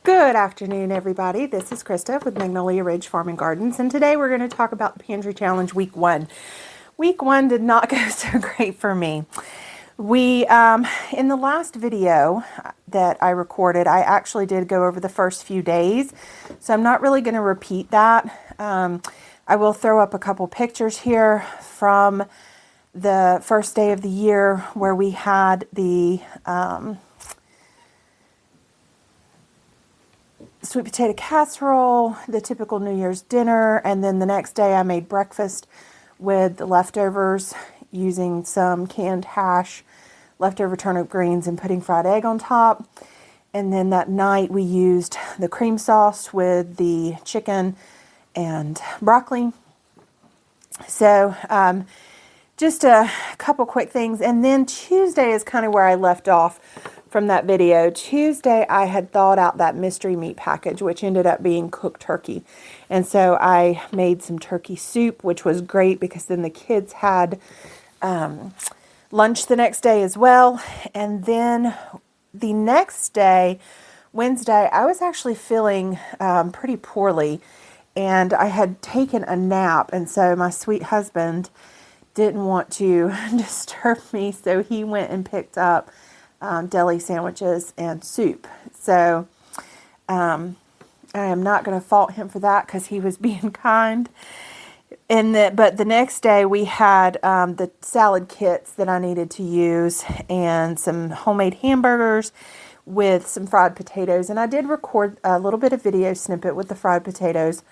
Good afternoon, everybody. This is Krista with Magnolia Ridge Farm and Gardens, and today we're going to talk about the Pantry Challenge Week 1. Week 1 did not go so great for me. In the last video that I recorded, I actually did go over the first few days, so I'm not really going to repeat that. I will throw up a couple pictures here from the first day of the year where we had the sweet potato casserole, the typical New Year's dinner, and then the next day I made breakfast with the leftovers using some canned hash, leftover turnip greens, and putting fried egg on top. And then that night we used the cream sauce with the chicken and broccoli. So just a couple quick things. And then Tuesday is kind of where I left off from that video. Tuesday, I had thawed out that mystery meat package, which ended up being cooked turkey. And so I made some turkey soup, which was great because then the kids had lunch the next day as well. And then the next day, Wednesday, I was actually feeling pretty poorly. And I had taken a nap. And so my sweet husband didn't want to disturb me. So he went and picked up deli sandwiches and soup. So I am not going to fault him for that because he was being kind. But the next day we had the salad kits that I needed to use and some homemade hamburgers with some fried potatoes. And I did record a little bit of video snippet with the fried potatoes.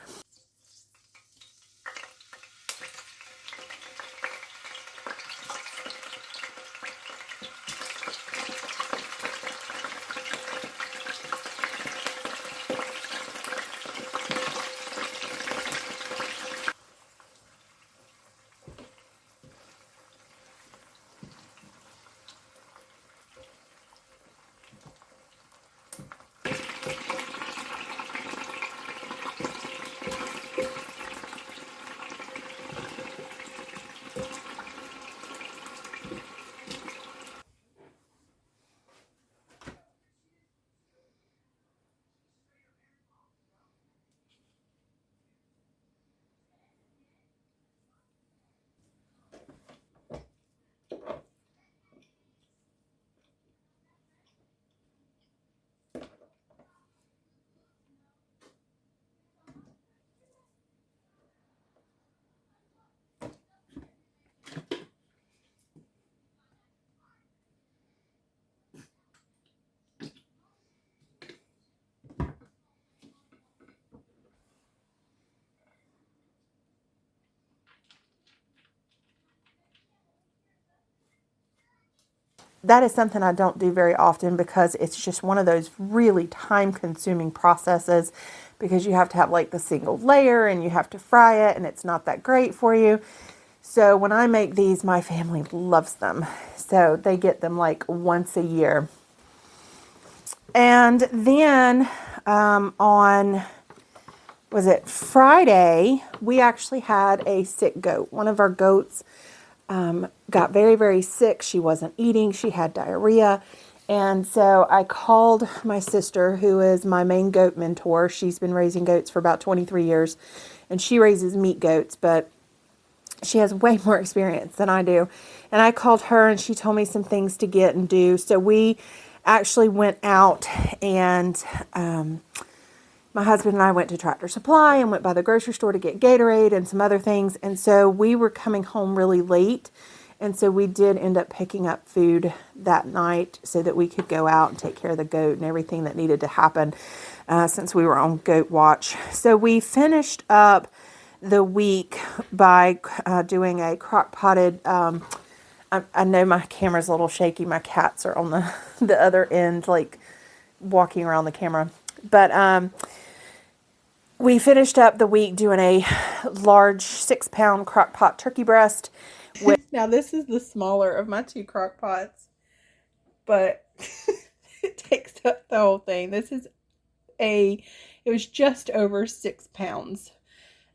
That is something I don't do very often because it's just one of those really time-consuming processes because you have to have like the single layer and you have to fry it and it's not that great for you. So when I make these, my family loves them. So they get them like once a year. And then on Friday, we actually had a sick goat. One of our goats got very, very sick. She wasn't eating. She had diarrhea. And so I called my sister, who is my main goat mentor. She's been raising goats for about 23 years, and she raises meat goats, but she has way more experience than I do. And I called her, and she told me some things to get and do. So we actually went out, and my husband and I went to Tractor Supply and went by the grocery store to get Gatorade and some other things. And so we were coming home really late. And so we did end up picking up food that night so that we could go out and take care of the goat and everything that needed to happen since we were on goat watch. So we finished up the week by doing a crock-potted, I know my camera's a little shaky. My cats are on the other end, like walking around the camera. But we finished up the week doing a large 6-pound crock pot turkey breast. Now this is the smaller of my two crock pots, but it takes up the whole thing. It was just over 6 pounds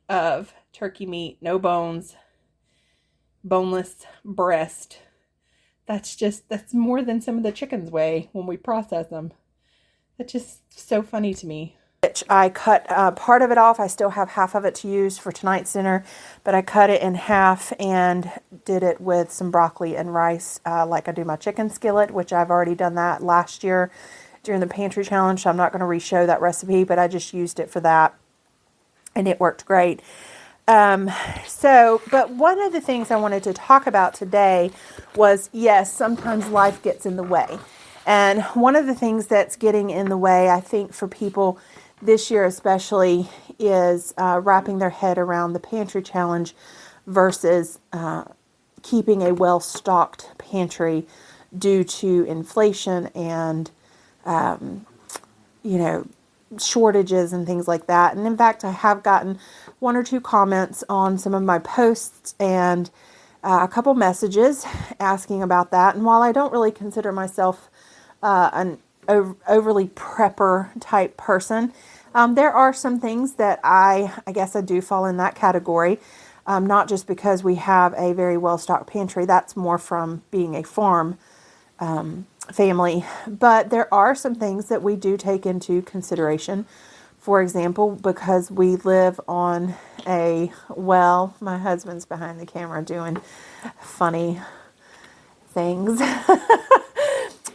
of turkey meat, no bones, boneless breast. That's more than some of the chickens weigh when we process them. That's just so funny to me. I cut part of it off. I still have half of it to use for tonight's dinner, but I cut it in half and did it with some broccoli and rice, like I do my chicken skillet, which I've already done that last year during the pantry challenge. So I'm not going to re-show that recipe, but I just used it for that, and it worked great. But one of the things I wanted to talk about today was, yes, sometimes life gets in the way. And one of the things that's getting in the way, I think, for people this year especially, is wrapping their head around the pantry challenge versus keeping a well-stocked pantry due to inflation and, shortages and things like that. And in fact, I have gotten one or two comments on some of my posts and a couple messages asking about that. And while I don't really consider myself an overly prepper type person, there are some things that I guess I do fall in that category. Not just because we have a very well-stocked pantry. That's more from being a farm family. But there are some things that we do take into consideration. For example, because we live on my husband's behind the camera doing funny things.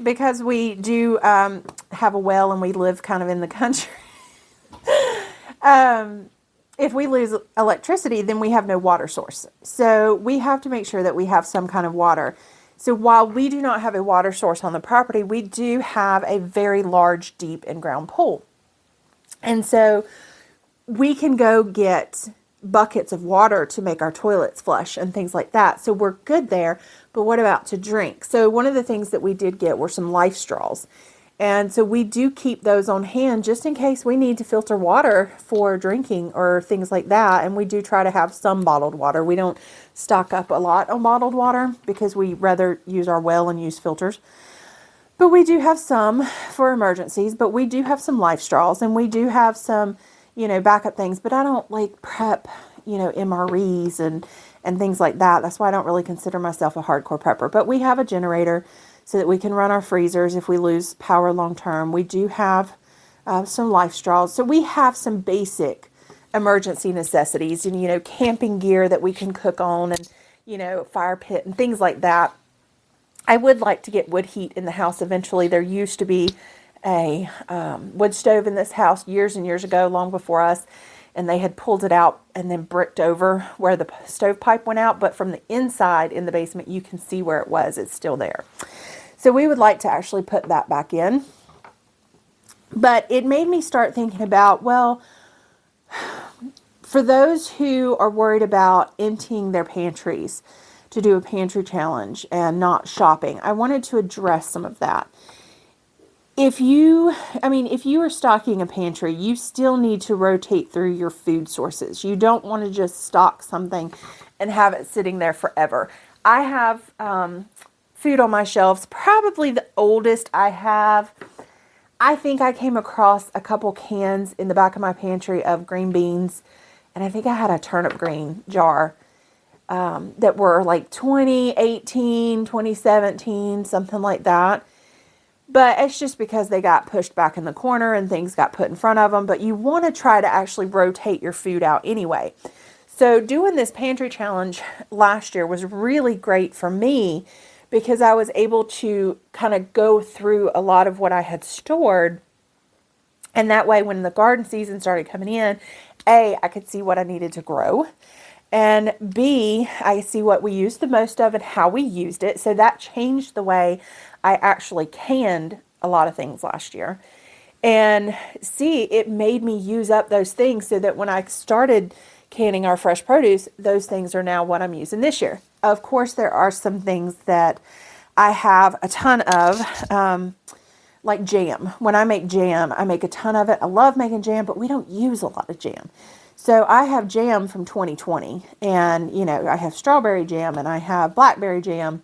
Because we do have a well and we live kind of in the country. If we lose electricity, then we have no water source. So we have to make sure that we have some kind of water. So while we do not have a water source on the property, we do have a very large, deep in-ground pool. And so we can go get buckets of water to make our toilets flush and things like that. So we're good there. But what about to drink? So one of the things that we did get were some life straws. And so we do keep those on hand just in case we need to filter water for drinking or things like that. And we do try to have some bottled water. We don't stock up a lot on bottled water because we rather use our well and use filters. But we do have some for emergencies, but we do have some life straws and we do have some, backup things. But I don't like prep, MREs and things like that. That's why I don't really consider myself a hardcore prepper. But we have a generator so that we can run our freezers if we lose power long term. We do have some life straws. So we have some basic emergency necessities and, camping gear that we can cook on and, fire pit and things like that. I would like to get wood heat in the house eventually. There used to be a wood stove in this house years and years ago, long before us. And they had pulled it out and then bricked over where the stovepipe went out. But from the inside in the basement, you can see where it was. It's still there. So we would like to actually put that back in. But it made me start thinking about, well, for those who are worried about emptying their pantries to do a pantry challenge and not shopping, I wanted to address some of that. If you are stocking a pantry, you still need to rotate through your food sources. You don't want to just stock something and have it sitting there forever. I have food on my shelves. Probably the oldest I have, I think I came across a couple cans in the back of my pantry of green beans. And I think I had a turnip green jar that were like 2018, 2017, something like that. But it's just because they got pushed back in the corner and things got put in front of them. But you want to try to actually rotate your food out anyway. So doing this pantry challenge last year was really great for me because I was able to kind of go through a lot of what I had stored. And that way, when the garden season started coming in, A, I could see what I needed to grow. And B, I see what we used the most of and how we used it. So that changed the way I actually canned a lot of things last year. And C, it made me use up those things so that when I started canning our fresh produce, those things are now what I'm using this year. Of course, there are some things that I have a ton of, like jam. When I make jam, I make a ton of it. I love making jam, but we don't use a lot of jam. So I have jam from 2020 and, I have strawberry jam and I have blackberry jam.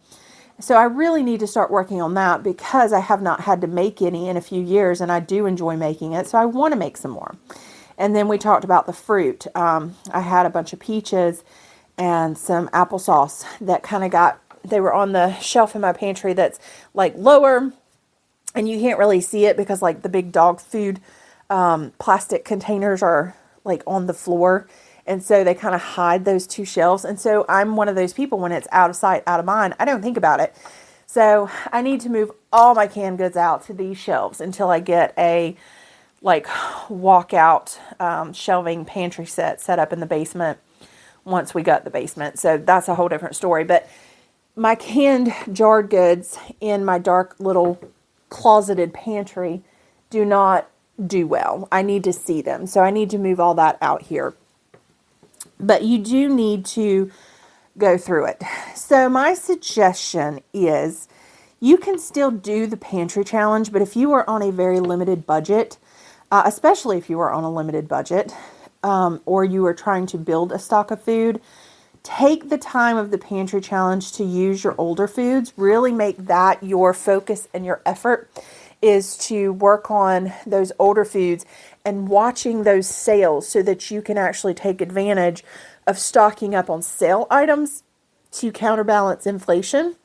So I really need to start working on that because I have not had to make any in a few years and I do enjoy making it. So I want to make some more. And then we talked about the fruit. I had a bunch of peaches and some applesauce that kind of they were on the shelf in my pantry that's like lower and you can't really see it because like the big dog food plastic containers are like on the floor. And so they kind of hide those two shelves. And so I'm one of those people, when it's out of sight, out of mind, I don't think about it. So I need to move all my canned goods out to these shelves until I get a like walkout shelving pantry set up in the basement once we got the basement. So that's a whole different story. But my canned jarred goods in my dark little closeted pantry do not do well. I need to see them. So I need to move all that out here. But you do need to go through it. So my suggestion is you can still do the pantry challenge, but if you are on a very limited budget, especially if you are on a limited budget, or you are trying to build a stock of food, take the time of the pantry challenge to use your older foods. Really make that your focus and your effort, is to work on those older foods and watching those sales so that you can actually take advantage of stocking up on sale items to counterbalance inflation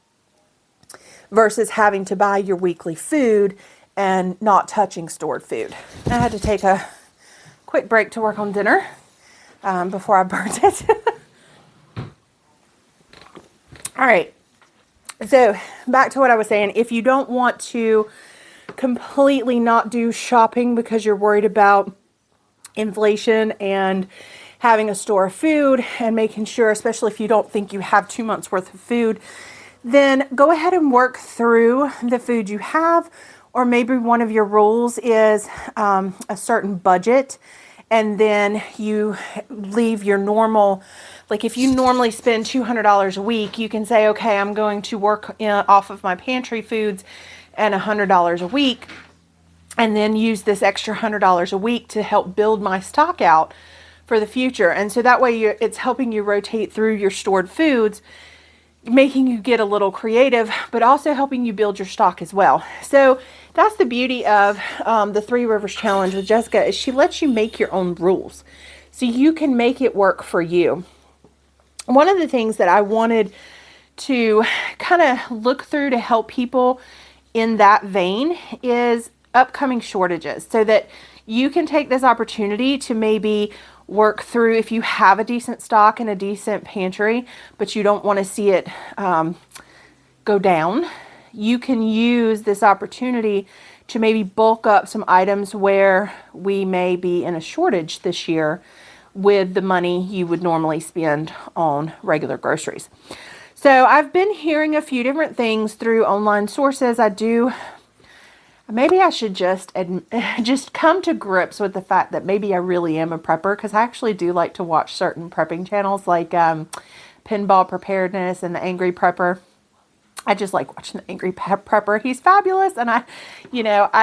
versus having to buy your weekly food and not touching stored food. I had to take a quick break to work on dinner before I burnt it. All right. So back to what I was saying. If you don't want to completely not do shopping because you're worried about inflation and having a store of food and making sure, especially if you don't think you have 2 months worth of food, then go ahead and work through the food you have. Or maybe one of your rules is a certain budget, and then you leave your normal, like if you normally spend $200 a week, you can say, okay, I'm going to work off of my pantry foods and $100 a week, and then use this extra $100 a week to help build my stock out for the future. And so that way it's helping you rotate through your stored foods, making you get a little creative, but also helping you build your stock as well. So that's the beauty of the Three Rivers Challenge with Jessica, is she lets you make your own rules so you can make it work for you. One of the things that I wanted to kind of look through to help people in that vein is upcoming shortages, so that you can take this opportunity to maybe work through, if you have a decent stock and a decent pantry, but you don't want to see it go down, you can use this opportunity to maybe bulk up some items where we may be in a shortage this year with the money you would normally spend on regular groceries. So I've been hearing a few different things through online sources. Maybe I should just come to grips with the fact that maybe I really am a prepper, because I actually do like to watch certain prepping channels like Pinball Preparedness and The Angry Prepper. I just like watching The Angry Prepper. He's fabulous, and I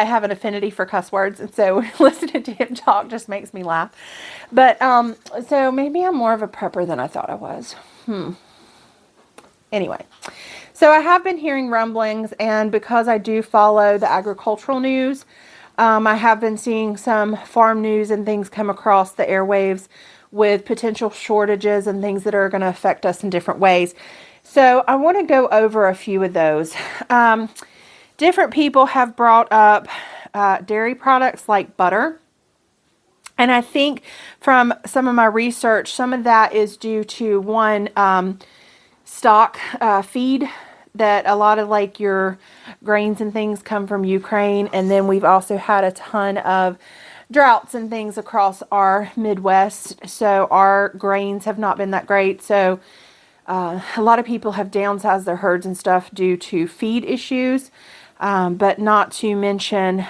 have an affinity for cuss words, and so listening to him talk just makes me laugh. But so maybe I'm more of a prepper than I thought I was. Anyway, so I have been hearing rumblings, and because I do follow the agricultural news, I have been seeing some farm news and things come across the airwaves with potential shortages and things that are going to affect us in different ways. So I want to go over a few of those. Different people have brought up dairy products like butter. And I think from some of my research, some of that is due to one, stock feed, that a lot of like your grains and things come from Ukraine. And then we've also had a ton of droughts and things across our Midwest. So our grains have not been that great. So a lot of people have downsized their herds and stuff due to feed issues. But not to mention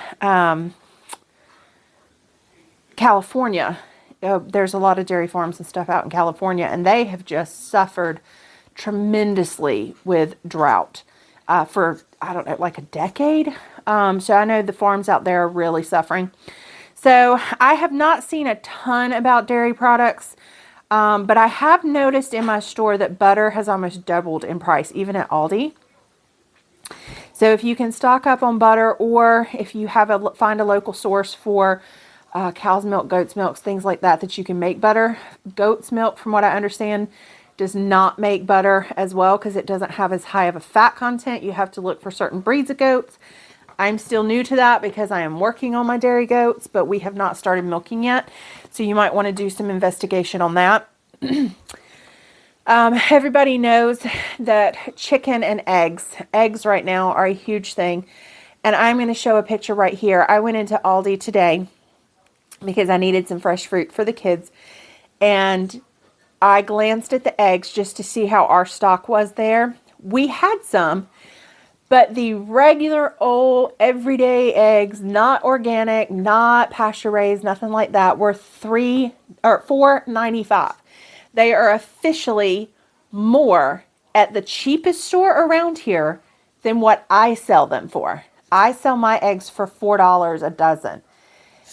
California. There's a lot of dairy farms and stuff out in California, and they have just suffered tremendously with drought for, I don't know, like a decade. So I know the farms out there are really suffering. So I have not seen a ton about dairy products, but I have noticed in my store that butter has almost doubled in price, even at Aldi. So if you can stock up on butter, or if you have find a local source for cow's milk, goat's milk, things like that, that you can make butter. Goat's milk, from what I understand, does not make butter as well because it doesn't have as high of a fat content. You have to look for certain breeds of goats. I'm still new to that because I am working on my dairy goats, but we have not started milking yet. So you might want to do some investigation on that. Everybody knows that chicken and eggs right now are a huge thing. And I'm going to show a picture right here. I went into Aldi today because I needed some fresh fruit for the kids. And I glanced at the eggs just to see how our stock was there. We had some, but the regular old everyday eggs, not organic, not pasture raised, nothing like that, were $4.95. They are officially more at the cheapest store around here than what I sell them for. I sell my eggs for $4 a dozen.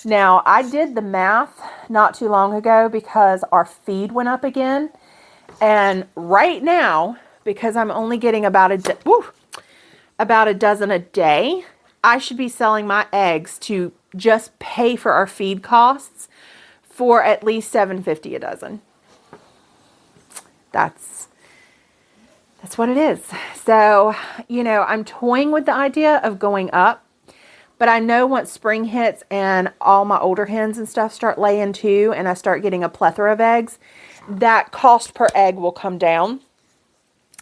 Now, I did the math not too long ago because our feed went up again. And right now, because I'm only getting about a dozen a day, I should be selling my eggs to just pay for our feed costs for at least $7.50 a dozen. That's what it is. So, I'm toying with the idea of going up, but I know once spring hits and all my older hens and stuff start laying too, and I start getting a plethora of eggs, that cost per egg will come down.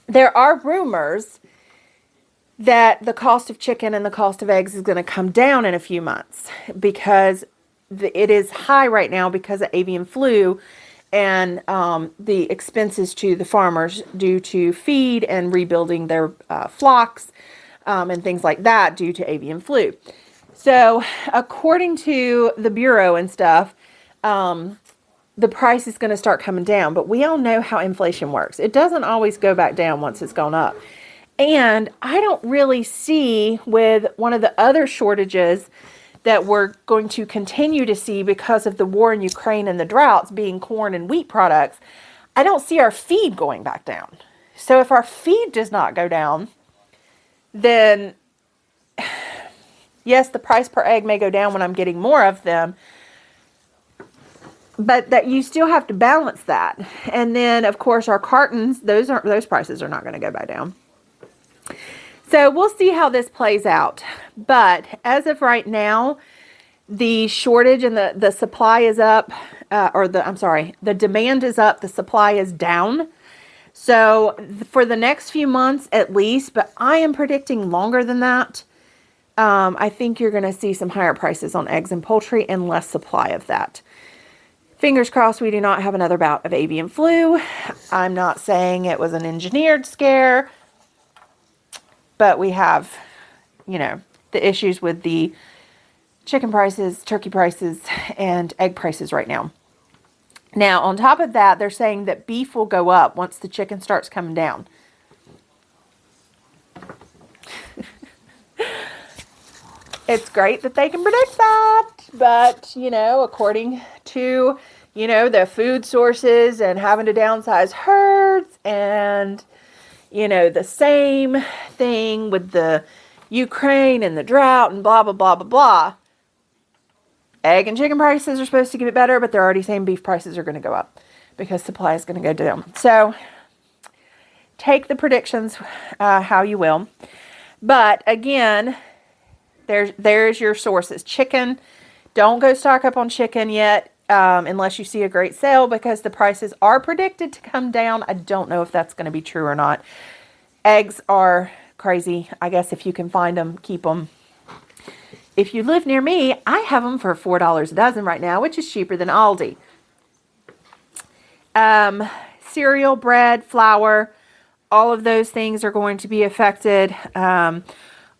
There are rumors that the cost of chicken and the cost of eggs is going to come down in a few months because it is high right now because of avian flu and the expenses to the farmers due to feed and rebuilding their flocks and things like that due to avian flu. So according to the Bureau and stuff, the price is going to start coming down. But we all know how inflation works. It doesn't always go back down once it's gone up. And I don't really see with one of the other shortages that we're going to continue to see because of the war in Ukraine and the droughts being corn and wheat products, I don't see our feed going back down. So if our feed does not go down, then yes, the price per egg may go down when I'm getting more of them, but that you still have to balance that. And then of course our cartons, those prices are not going to go back down. So we'll see how this plays out. But as of right now, the shortage and the supply is up, the demand is up, the supply is down. So for the next few months at least, but I am predicting longer than that, I think you're going to see some higher prices on eggs and poultry and less supply of that. Fingers crossed we do not have another bout of avian flu. I'm not saying it was an engineered scare, but we have, the issues with the chicken prices, turkey prices, and egg prices right now. Now, on top of that, they're saying that beef will go up once the chicken starts coming down. It's great that they can predict that, but, according to, the food sources and having to downsize herds and, the same thing with the Ukraine and the drought and blah, blah, blah, blah, blah. Egg and chicken prices are supposed to get better, but they're already saying beef prices are going to go up because supply is going to go down. So take the predictions how you will. But again, there's your sources. Chicken, don't go stock up on chicken yet unless you see a great sale because the prices are predicted to come down. I don't know if that's going to be true or not. Eggs are crazy. I guess if you can find them, keep them. If you live near me, I have them for $4 a dozen right now, which is cheaper than Aldi. Cereal, bread, flour, all of those things are going to be affected.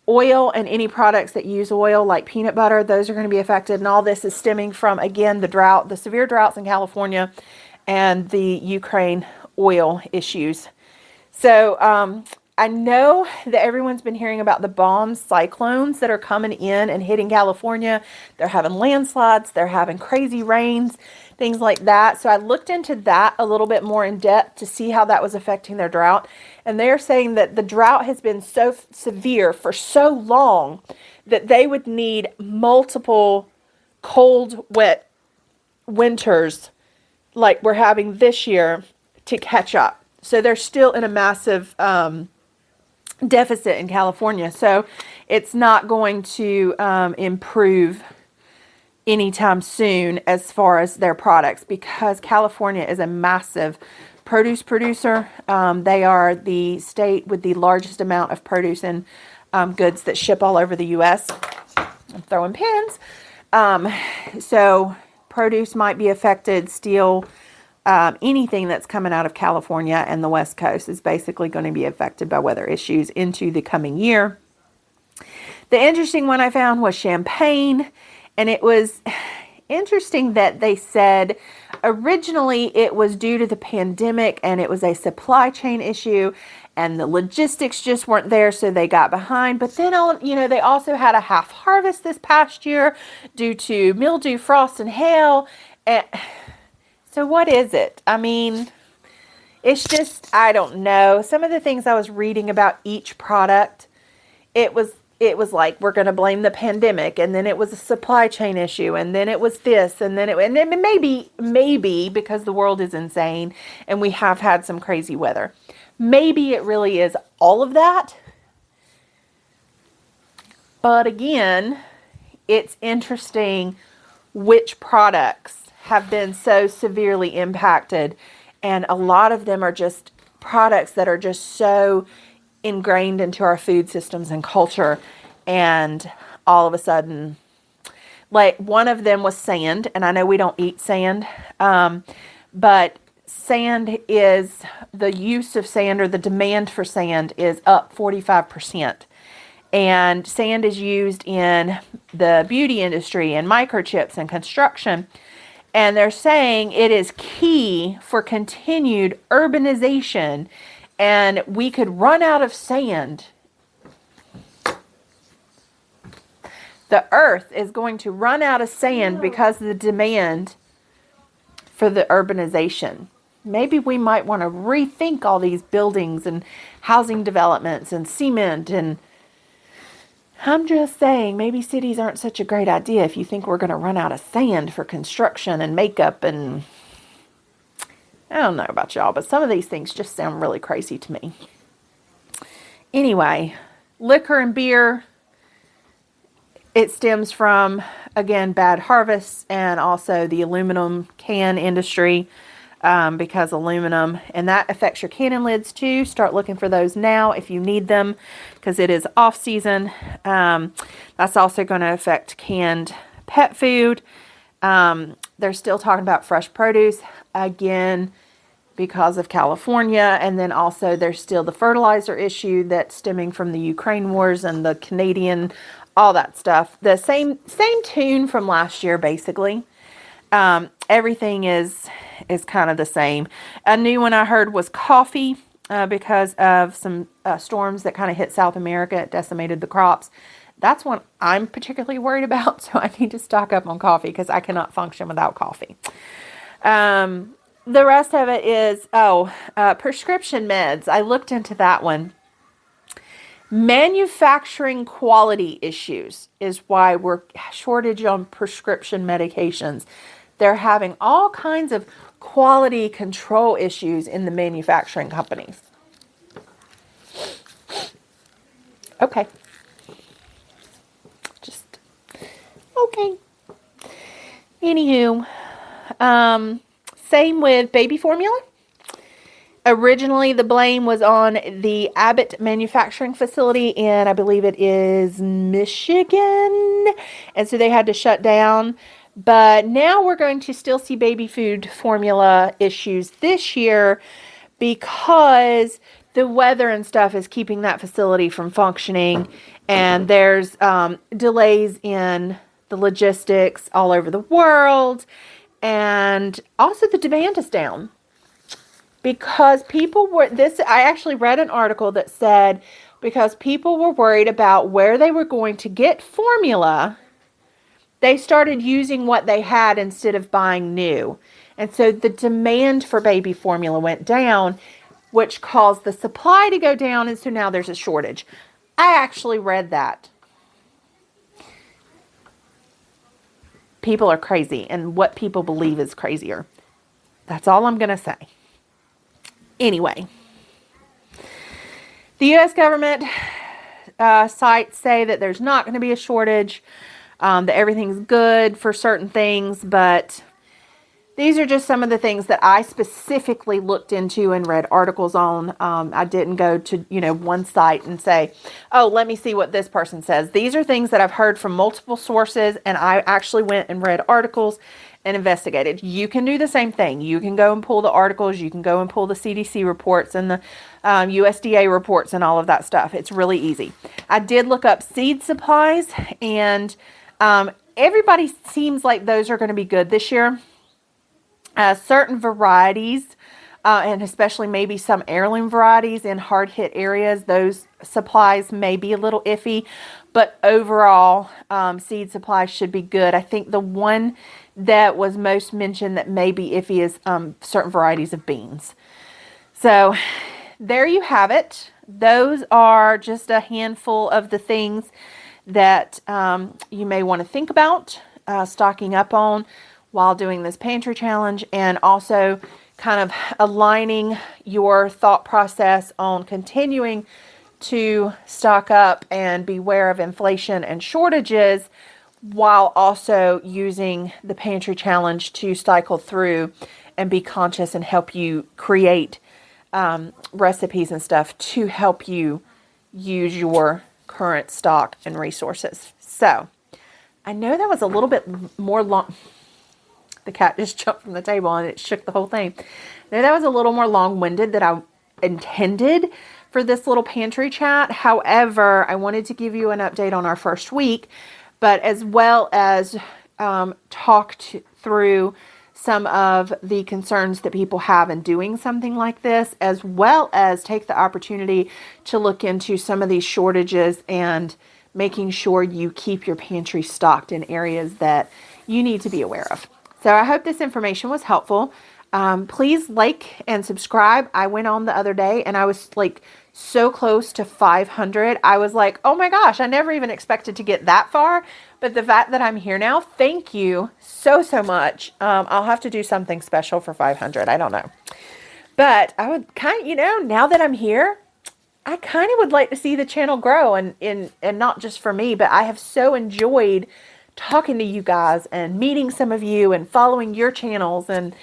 Oil and any products that use oil like peanut butter, those are going to be affected. And all this is stemming from, again, the severe droughts in California and the Ukraine oil issues. So I know that everyone's been hearing about the bomb cyclones that are coming in and hitting California. They're having landslides. They're having crazy rains, things like that. So I looked into that a little bit more in depth to see how that was affecting their drought. And they're saying that the drought has been so severe for so long that they would need multiple cold, wet winters like we're having this year to catch up. So they're still in a massive deficit in California. So it's not going to improve anytime soon as far as their products, because California is a massive produce producer. They are the state with the largest amount of produce and goods that ship all over the U.S. I'm throwing pins. So produce might be affected still. Anything that's coming out of California and the West Coast is basically going to be affected by weather issues into the coming year. The interesting one I found was champagne, and it was interesting that they said originally it was due to the pandemic and it was a supply chain issue and the logistics just weren't there, so they got behind. But then, they also had a half harvest this past year due to mildew, frost, and hail. And so what is it? I mean, it's just, I don't know. Some of the things I was reading about each product, it was like, we're going to blame the pandemic, and then it was a supply chain issue, and then it was this, and then maybe because the world is insane and we have had some crazy weather. Maybe it really is all of that. But again, it's interesting which products have been so severely impacted, and a lot of them are just products that are just so ingrained into our food systems and culture, and all of a sudden, like one of them was sand, and I know we don't eat sand, but sand is, the use of sand or the demand for sand is up 45%. And sand is used in the beauty industry and microchips and construction. And they're saying it is key for continued urbanization, and we could run out of sand. The earth is going to run out of sand because of the demand for the urbanization. Maybe we might want to rethink all these buildings and housing developments and cement. And I'm just saying, maybe cities aren't such a great idea if you think we're going to run out of sand for construction and makeup. And I don't know about y'all, but some of these things just sound really crazy to me. Anyway, liquor and beer, it stems from, again, bad harvests and also the aluminum can industry, because aluminum, and that affects your cannon lids too. Start looking for those now if you need them, because it is off season. That's also going to affect canned pet food. They're still talking about fresh produce, again, because of California. And then also there's still the fertilizer issue that's stemming from the Ukraine wars and the Canadian, all that stuff. The same tune from last year, basically. Everything is kind of the same. A new one I heard was coffee, because of some storms that kind of hit South America. It decimated the crops. That's one I'm particularly worried about, so I need to stock up on coffee because I cannot function without coffee. The rest of it is, prescription meds. I looked into that one. Manufacturing quality issues is why we're shortage on prescription medications. They're having all kinds of quality control issues in the manufacturing companies. Okay. Just, okay. Anywho, same with baby formula. Originally, the blame was on the Abbott manufacturing facility, and I believe it is Michigan. And so they had to shut down. But now we're going to still see baby food formula issues this year because the weather and stuff is keeping that facility from functioning. And there's delays in the logistics all over the world. And also the demand is down. Because people were, I actually read an article that said because people were worried about where they were going to get formula, they started using what they had instead of buying new. And so the demand for baby formula went down, which caused the supply to go down. And so now there's a shortage. I actually read that. People are crazy, and what people believe is crazier. That's all I'm going to say. Anyway, The U.S. government sites say that there's not going to be a shortage, that everything's good for certain things, but these are just some of the things that I specifically looked into and read articles on. I didn't go to, one site and say, oh, let me see what this person says. These are things that I've heard from multiple sources, and I actually went and read articles and investigated. You can do the same thing. You can go and pull the articles. You can go and pull the CDC reports and the USDA reports and all of that stuff. It's really easy. I did look up seed supplies, and everybody seems like those are going to be good this year. Certain varieties, and especially maybe some heirloom varieties in hard-hit areas, those supplies may be a little iffy, but overall, seed supplies should be good. I think the one that was most mentioned that may be iffy is certain varieties of beans. So there you have it. Those are just a handful of the things that you may want to think about stocking up on while doing this pantry challenge, and also kind of aligning your thought process on continuing to stock up and beware of inflation and shortages, while also using the pantry challenge to cycle through and be conscious and help you create recipes and stuff to help you use your current stock and resources. So I know that was a little bit more long. The cat just jumped from the table and it shook the whole thing. Now, that was a little more long-winded than I intended for this little pantry chat. However, I wanted to give you an update on our first week, but as well as talk through some of the concerns that people have in doing something like this, as well as take the opportunity to look into some of these shortages and making sure you keep your pantry stocked in areas that you need to be aware of. So I hope this information was helpful. Please like and subscribe. I went on the other day and I was like so close to 500. I was like, oh my gosh, I never even expected to get that far. But the fact that I'm here now, thank you so much. I'll have to do something special for 500. I don't know. But I would kind of, now that I'm here, I kind of would like to see the channel grow, and not just for me, but I have so enjoyed talking to you guys and meeting some of you and following your channels and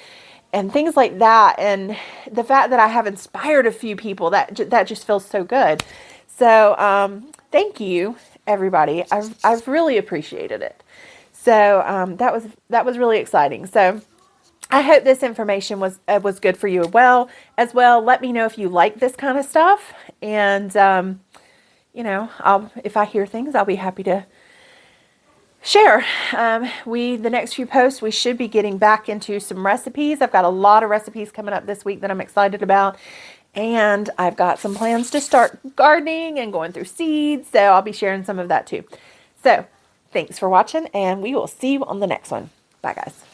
things like that. And the fact that I have inspired a few people, that just feels so good. So, thank you, everybody. I've really appreciated it. So, that was really exciting. So I hope this information was good for you as well. Let me know if you like this kind of stuff. And, if I hear things, I'll be happy to share. The next few posts, we should be getting back into some recipes. I've got a lot of recipes coming up this week that I'm excited about. And I've got some plans to start gardening and going through seeds. So I'll be sharing some of that too. So thanks for watching, and we will see you on the next one. Bye, guys.